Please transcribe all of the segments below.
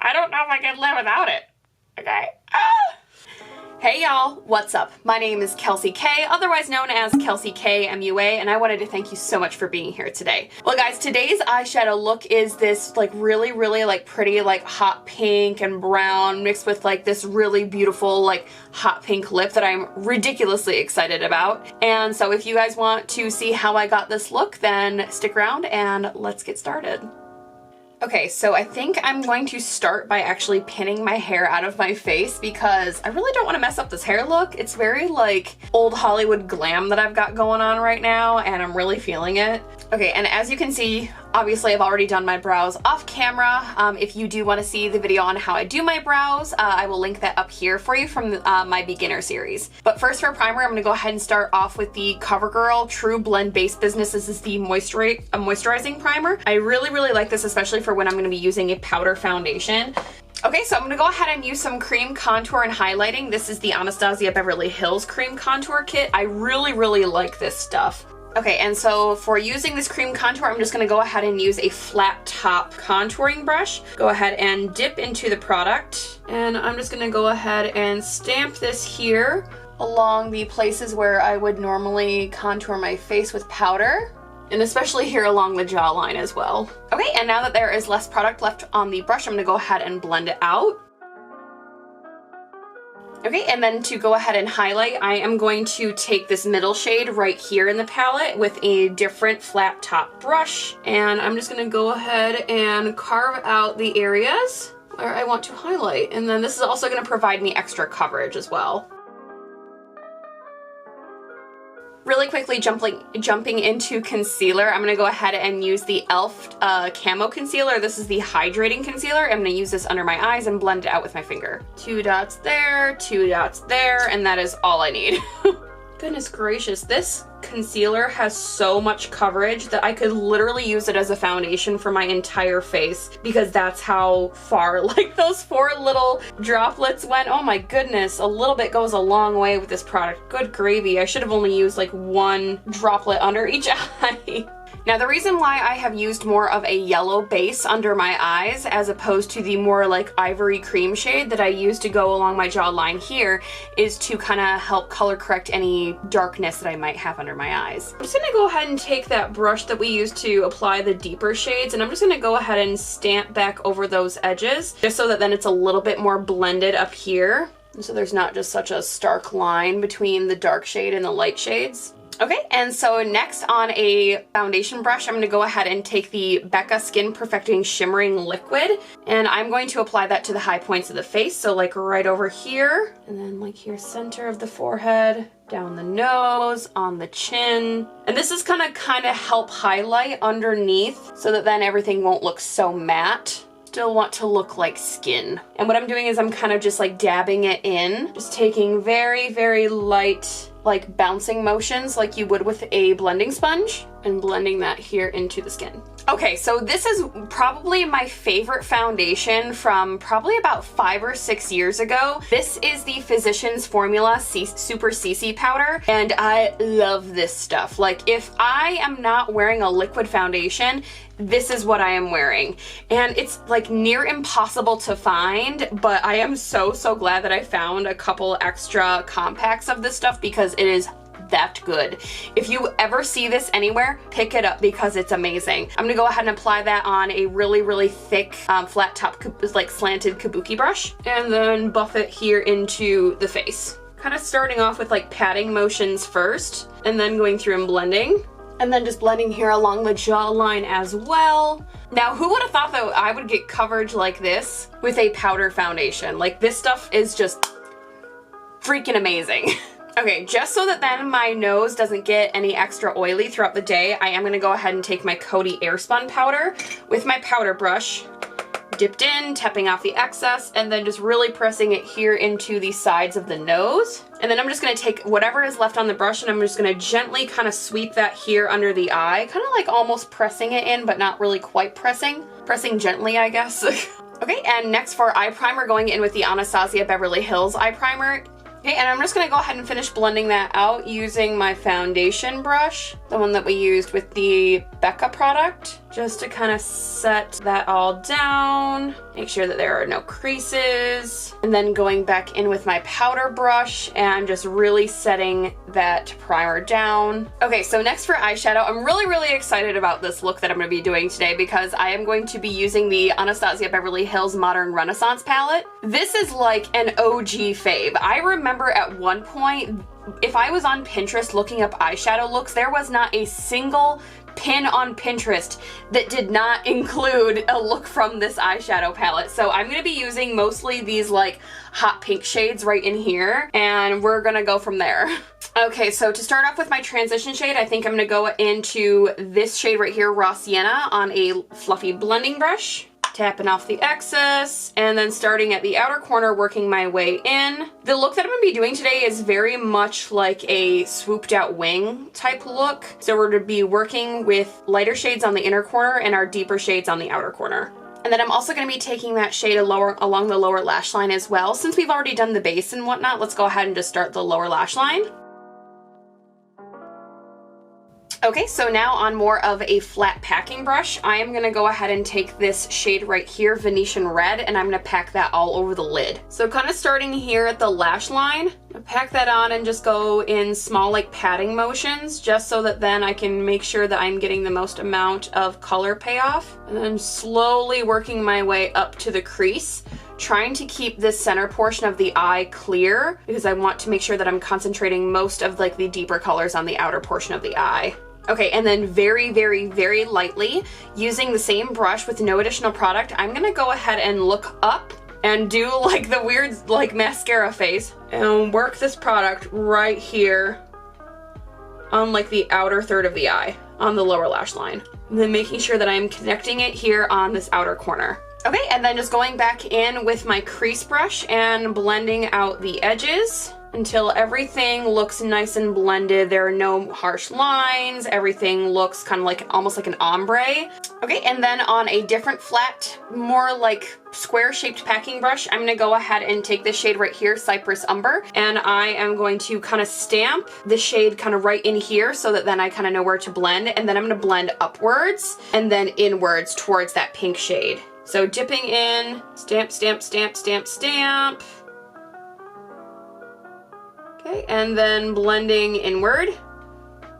I don't know if I can live without it. Okay. Hey y'all, what's up? My name is Kelsey K, otherwise known as KelseyKMUA, and I wanted to thank you so much for being here today. Well guys, today's eyeshadow look is this like really like pretty like hot pink and brown mixed with like this really beautiful like hot pink lip that I'm ridiculously excited about. And so if you guys want to see how I got this look, then stick around and let's get started. Okay, so I think I'm going to start by actually pinning my hair out of my face because I really don't want to mess up this hair look. It's very like old Hollywood glam that I've got going on right now, and I'm really feeling it. Okay, and as you can see, obviously I've already done my brows off camera. If you do want to see the video on how I do my brows, I will link that up here for you from my beginner series. But first for primer, I'm going to go ahead and start off with the CoverGirl True Blend Base Business. This is the moisturizing primer. I really like this, especially for when I'm going to be using a powder foundation. Okay, so I'm going to go ahead and use some cream contour and highlighting. This is the Anastasia Beverly Hills Cream Contour Kit. I really like this stuff. Okay, and so for using this cream contour, I'm just going to go ahead and use a flat top contouring brush. Go ahead and dip into the product, and I'm just going to go ahead and stamp this here along the places where I would normally contour my face with powder, and especially here along the jawline as well. Okay, and now that there is less product left on the brush, I'm going to go ahead and blend it out. Okay, and then to go ahead and highlight, I am going to take this middle shade right here in the palette with a different flat top brush, and I'm just going to go ahead and carve out the areas where I want to highlight, and then this is also going to provide me extra coverage as well. Really quickly jumping into concealer, I'm going to go ahead and use the e.l.f. Camo Concealer. This is the hydrating concealer. I'm going to use this under my eyes and blend it out with my finger. 2 dots there, 2 dots there, and that is all I need. Goodness gracious, this concealer has so much coverage that I could literally use it as a foundation for my entire face because that's how far like those 4 little droplets went. Oh my goodness, a little bit goes a long way with this product. Good gravy, I should have only used like 1 droplet under each eye. Now the reason why I have used more of a yellow base under my eyes as opposed to the more like ivory cream shade that I use to go along my jawline here is to kind of help color correct any darkness that I might have under my eyes. I'm just going to go ahead and take that brush that we used to apply the deeper shades, and I'm just going to go ahead and stamp back over those edges just so that then it's a little bit more blended up here. And so there's not just such a stark line between the dark shade and the light shades. Okay, and so next on a foundation brush, I'm going to go ahead and take the Becca Skin Perfecting Shimmering Liquid, and I'm going to apply that to the high points of the face, so like right over here, and then like here center of the forehead, down the nose, on the chin. And this is gonna kind of help highlight underneath so that then everything won't look so matte. Still want to look like skin. And what I'm doing is I'm kind of just like dabbing it in, just taking very light like bouncing motions like you would with a blending sponge and blending that here into the skin. Okay, so this is probably my favorite foundation from probably about 5 or 6 years ago. This is the Physicians Formula Super CC powder, and I love this stuff. Like if I am not wearing a liquid foundation, this is what I am wearing. And it's like near impossible to find, but I am so glad that I found a couple extra compacts of this stuff because it is that good. If you ever see this anywhere, pick it up because it's amazing. I'm gonna go ahead and apply that on a really thick flat top like slanted kabuki brush, and then buff it here into the face. Kind of starting off with like patting motions first, and then going through and blending. And then just blending here along the jawline as well. Now, who would have thought that I would get coverage like this with a powder foundation? Like this stuff is just freaking amazing. Okay, just so that then my nose doesn't get any extra oily throughout the day, I am gonna go ahead and take my Coty Airspun powder with my powder brush, dipped in, tapping off the excess, and then just really pressing it here into the sides of the nose. And then I'm just gonna take whatever is left on the brush and I'm just gonna gently kind of sweep that here under the eye, kind of like almost pressing it in, but not really quite pressing. Pressing gently, I guess. Okay, and next for eye primer, going in with the Anastasia Beverly Hills eye primer. Okay, and I'm just gonna go ahead and finish blending that out using my foundation brush, the one that we used with the Becca product. just to kind of set that all down, make sure that there are no creases, and then going back in with my powder brush and just really setting that primer down. Okay, so next for eyeshadow, I'm really excited about this look that I'm going to be doing today because I am going to be using the Anastasia Beverly Hills Modern Renaissance palette. This is like an OG fave. I remember at one point, if I was on Pinterest looking up eyeshadow looks, there was not a single pin on Pinterest that did not include a look from this eyeshadow palette. So I'm going to be using mostly these like hot pink shades right in here, and we're going to go from there. Okay, so to start off with my transition shade, I think I'm going to go into this shade right here, Raw Sienna, on a fluffy blending brush. Tapping off the excess, and then starting at the outer corner, working my way in. The look that I'm going to be doing today is very much like a swooped out wing type look. So we're going to be working with lighter shades on the inner corner and our deeper shades on the outer corner. And then I'm also going to be taking that shade along the lower lash line as well. Since we've already done the base and whatnot, let's go ahead and just start the lower lash line. Okay, so now on more of a flat packing brush, I am gonna go ahead and take this shade right here, Venetian Red, and I'm gonna pack that all over the lid. So kind of starting here at the lash line, I'll pack that on and just go in small like patting motions, just so that then I can make sure that I'm getting the most amount of color payoff. And then slowly working my way up to the crease, trying to keep this center portion of the eye clear because I want to make sure that I'm concentrating most of like the deeper colors on the outer portion of the eye. Okay, and then very lightly, using the same brush with no additional product, I'm gonna go ahead and look up and do like the weird like mascara face and work this product right here on like the outer third of the eye, on the lower lash line. And then making sure that I'm connecting it here on this outer corner. Okay, and then just going back in with my crease brush and blending out the edges until everything looks nice and blended. There are no harsh lines. Everything looks kind of like almost like an ombre. Okay, and then on a different flat, more like square shaped packing brush, I'm gonna go ahead and take this shade right here, Cypress Umber, and I am going to kind of stamp the shade kind of right in here so that then I kind of know where to blend, and then I'm gonna blend upwards and then inwards towards that pink shade. So dipping in, stamp, stamp, stamp, stamp, stamp. Okay, and then blending inward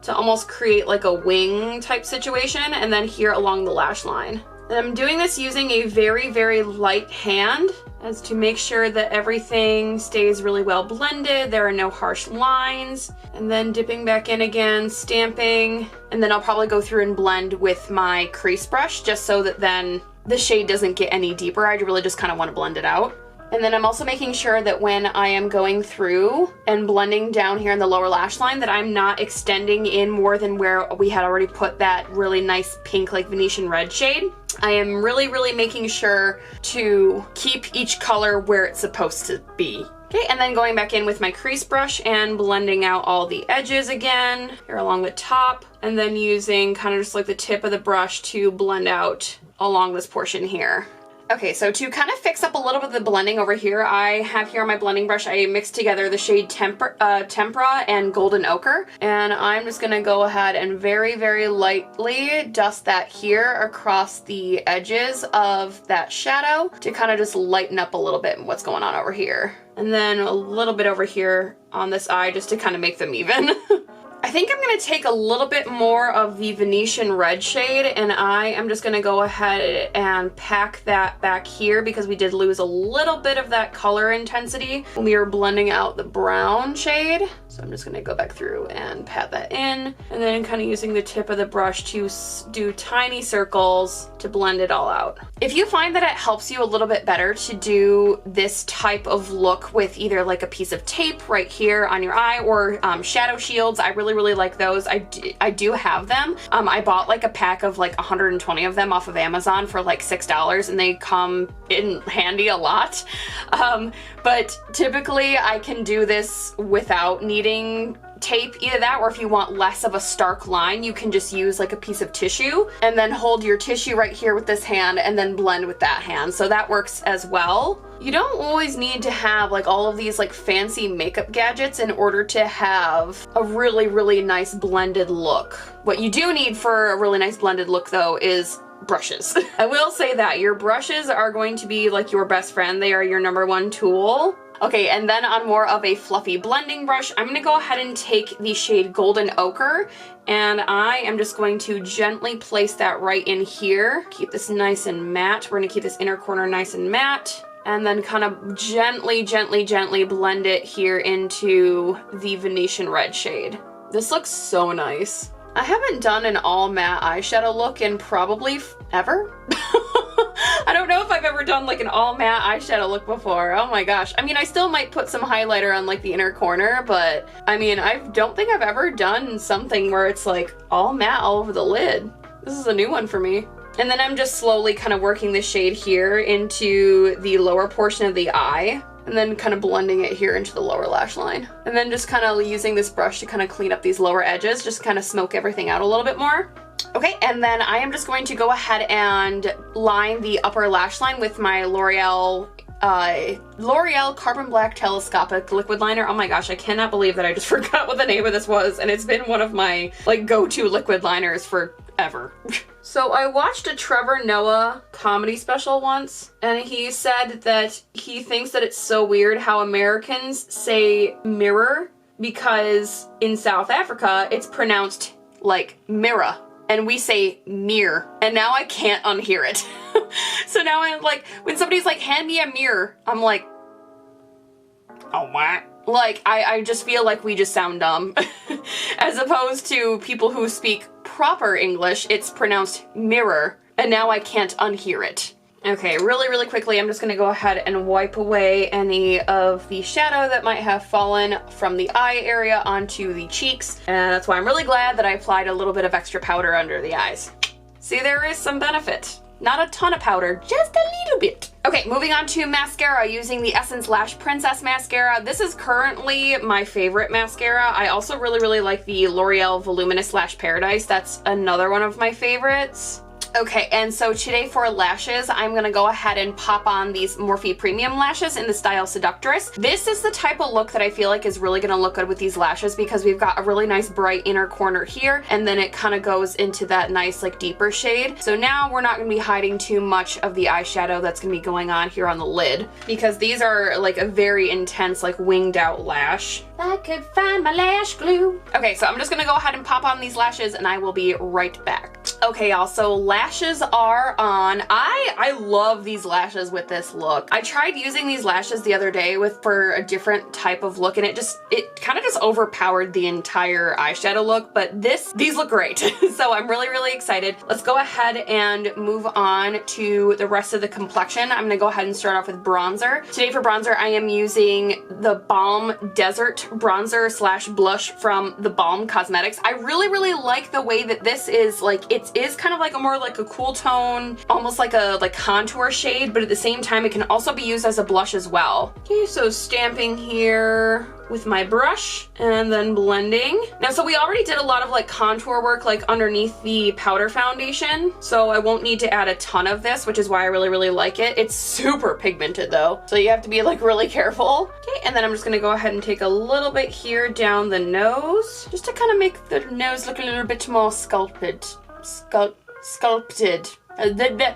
to almost create like a wing type situation, and then here along the lash line. And I'm doing this using a very light hand as to make sure that everything stays really well blended. There are no harsh lines. And then dipping back in again, stamping, and then I'll probably go through and blend with my crease brush just so that then the shade doesn't get any deeper. I really just kind of want to blend it out. And then I'm also making sure that when I am going through and blending down here in the lower lash line that I'm not extending in more than where we had already put that really nice pink like Venetian Red shade. I am really making sure to keep each color where it's supposed to be. Okay, and then going back in with my crease brush and blending out all the edges again here along the top, and then using kind of just like the tip of the brush to blend out along this portion here. Okay, so to kind of fix up a little bit of the blending over here, I have here on my blending brush, I mixed together the shade Tempera and Golden Ochre, and I'm just gonna go ahead and very lightly dust that here across the edges of that shadow to kind of just lighten up a little bit what's going on over here. And then a little bit over here on this eye just to kind of make them even. I think I'm going to take a little bit more of the Venetian Red shade, and I am just going to go ahead and pack that back here because we did lose a little bit of that color intensity when we were blending out the brown shade. So I'm just going to go back through and pat that in, and then kind of using the tip of the brush to do tiny circles to blend it all out. If you find that it helps you a little bit better to do this type of look with either like a piece of tape right here on your eye or shadow shields, I really like those. I do have them. I bought like a pack of like 120 of them off of Amazon for like $6, and they come in handy a lot. But typically I can do this without needing tape, either that or if you want less of a stark line, you can just use like a piece of tissue and then hold your tissue right here with this hand and then blend with that hand. So that works as well. You don't always need to have like all of these like fancy makeup gadgets in order to have a really, really nice blended look. What you do need for a really nice blended look though is brushes. I will say that your brushes are going to be like your best friend. They are your #1 tool. Okay, and then on more of a fluffy blending brush, I'm gonna go ahead and take the shade Golden Ochre, and I am just going to gently place that right in here. Keep this nice and matte. We're gonna keep this inner corner nice and matte, and then kind of gently, gently, gently blend it here into the Venetian Red shade. This looks so nice. I haven't done an all matte eyeshadow look in probably ever. I don't know if I've ever done like an all matte eyeshadow look before. Oh my gosh. I mean, I still might put some highlighter on like the inner corner, but I mean, I don't think I've ever done something where it's like all matte all over the lid. This is a new one for me. And then I'm just slowly kind of working the shade here into the lower portion of the eye, and then kind of blending it here into the lower lash line. And then just kind of using this brush to kind of clean up these lower edges, just kind of smoke everything out a little bit more. Okay, and then I am just going to go ahead and line the upper lash line with my L'Oreal Carbon Black Telescopic Liquid Liner. Oh my gosh, I cannot believe that I just forgot what the name of this was, and it's been one of my like go-to liquid liners forever. So I watched a Trevor Noah comedy special once, and he said that he thinks that it's so weird how Americans say mirror because in South Africa it's pronounced like mirror, and we say mirror, and now I can't unhear it. So now I'm like, when somebody's like, hand me a mirror, I'm like, oh what? Like, I just feel like we just sound dumb. As opposed to people who speak proper English, it's pronounced mirror, and now I can't unhear it. Okay, really, really quickly, I'm just gonna go ahead and wipe away any of the shadow that might have fallen from the eye area onto the cheeks, and that's why I'm really glad that I applied a little bit of extra powder under the eyes. See, there is some benefit. Not a ton of powder, just a little bit. Okay, moving on to mascara, using the Essence Lash Princess Mascara. This is currently my favorite mascara. I also really, really like the L'Oreal Voluminous Lash Paradise. That's another one of my favorites. Okay, and so today for lashes, I'm gonna go ahead and pop on these Morphe Premium lashes in the style Seductress. This is the type of look that I feel like is really gonna look good with these lashes because we've got a really nice bright inner corner here, and then it kind of goes into that nice like deeper shade. So now we're not gonna be hiding too much of the eyeshadow that's gonna be going on here on the lid, because these are like a very intense like winged out lash. I could find my lash glue. Okay, so I'm just gonna go ahead and pop on these lashes and I will be right back. Okay, y'all, so lashes are on. I love these lashes with this look. I tried using these lashes the other day for a different type of look, and it kind of just overpowered the entire eyeshadow look, but these look great. So I'm really, really excited. Let's go ahead and move on to the rest of the complexion. I'm gonna go ahead and start off with bronzer. Today for bronzer, I am using the Balm Desert bronzer slash blush from the Balm Cosmetics. I really, really like the way that this is like, it is kind of like a more like a cool tone, almost like a contour shade, but at the same time it can also be used as a blush as well. Okay, so stamping here with my brush and then blending. Now, so we already did a lot of like contour work like underneath the powder foundation, so I won't need to add a ton of this, which is why I really, really like it. It's super pigmented though, so you have to be like really careful. Okay, and then I'm just gonna go ahead and take a little bit here down the nose, just to kind of make the nose look a little bit more sculpted. Sculpted.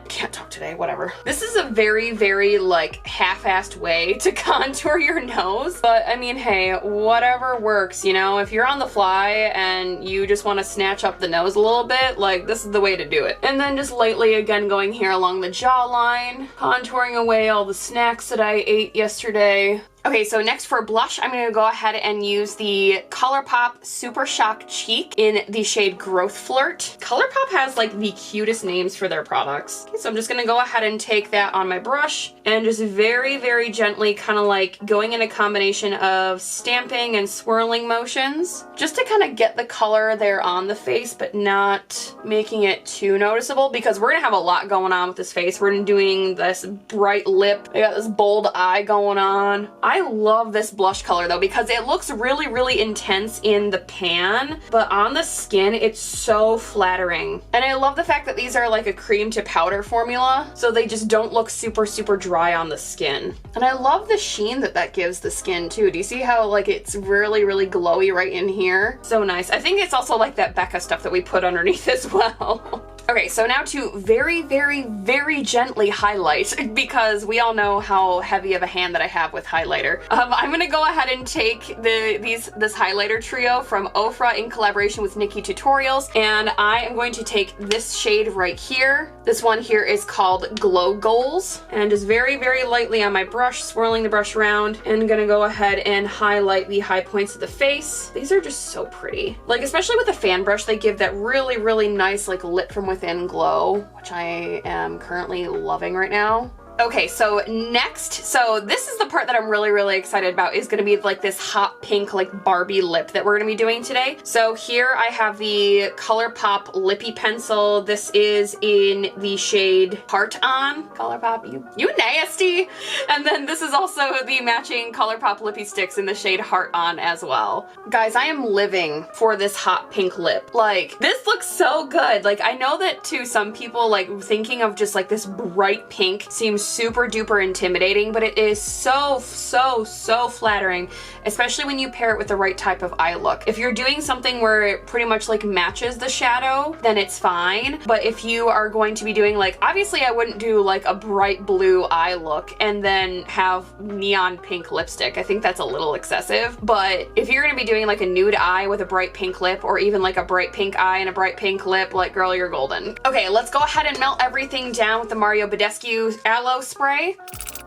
Can't talk today, whatever. This is a very, very like half-assed way to contour your nose, but I mean, hey, whatever works, you know? If you're on the fly and you just want to snatch up the nose a little bit, like this is the way to do it. And then just lightly again going here along the jawline, contouring away all the snacks that I ate yesterday. Okay, so next for blush, I'm gonna go ahead and use the ColourPop Super Shock Cheek in the shade Growth Flirt. ColourPop has like the cutest names for their products. Okay, so I'm just gonna go ahead and take that on my brush and just very, very gently kind of like going in a combination of stamping and swirling motions, just to kind of get the color there on the face, but not making it too noticeable, because we're gonna have a lot going on with this face. We're doing this bright lip. I got this bold eye going on. I love this blush color though because it looks really, really intense in the pan, but on the skin, it's so flattering. And I love the fact that these are like a cream to powder formula, so they just don't look super, super dry on the skin. And I love the sheen that that gives the skin too. Do you see how like it's really, really glowy right in here? So nice. I think it's also like that Becca stuff that we put underneath as well. Okay, so now to very, very, very gently highlight, because we all know how heavy of a hand that I have with highlighter. I'm gonna go ahead and take this highlighter trio from Ofra in collaboration with Nikki Tutorials, and I am going to take this shade right here. This one here is called Glow Goals, and just very, very lightly on my brush, swirling the brush around, and gonna go ahead and highlight the high points of the face. These are just so pretty. Like, especially with a fan brush, they give that really, really nice, like, lit from within glow, which I am currently loving right now. Okay, so next, so this is the part that I'm really, really excited about, is gonna be like this hot pink, like Barbie lip that we're gonna be doing today. So here I have the ColourPop Lippy Pencil. This is in the shade Heart On. ColourPop, you nasty! And then this is also the matching ColourPop Lippy Sticks in the shade Heart On as well. Guys, I am living for this hot pink lip. Like, this looks so good. Like, I know that to some people, like, thinking of just like this bright pink seems super duper intimidating, but it is so, so, so flattering, especially when you pair it with the right type of eye look. If you're doing something where it pretty much like matches the shadow, then it's fine. But if you are going to be doing, like, obviously I wouldn't do like a bright blue eye look and then have neon pink lipstick. I think that's a little excessive. But if you're gonna be doing like a nude eye with a bright pink lip, or even like a bright pink eye and a bright pink lip, like, girl, you're golden. Okay, let's go ahead and melt everything down with the Mario Badescu Aloe Spray,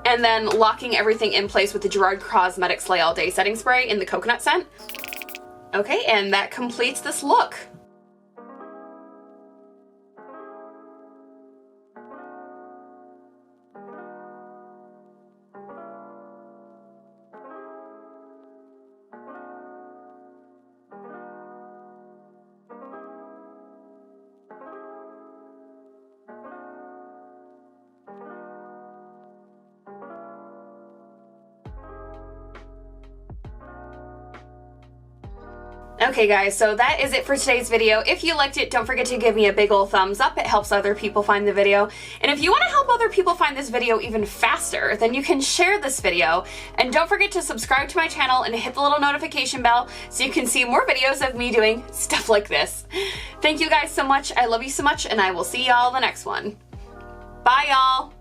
and then locking everything in place with the Gerard Cosmetics Slay All Day Setting Spray in the coconut scent. Okay, and that completes this look. Okay guys, so that is it for today's video. If you liked it, don't forget to give me a big ol' thumbs up. It helps other people find the video. And if you want to help other people find this video even faster, then you can share this video. And don't forget to subscribe to my channel and hit the little notification bell so you can see more videos of me doing stuff like this. Thank you guys so much. I love you so much, and I will see y'all in the next one. Bye y'all!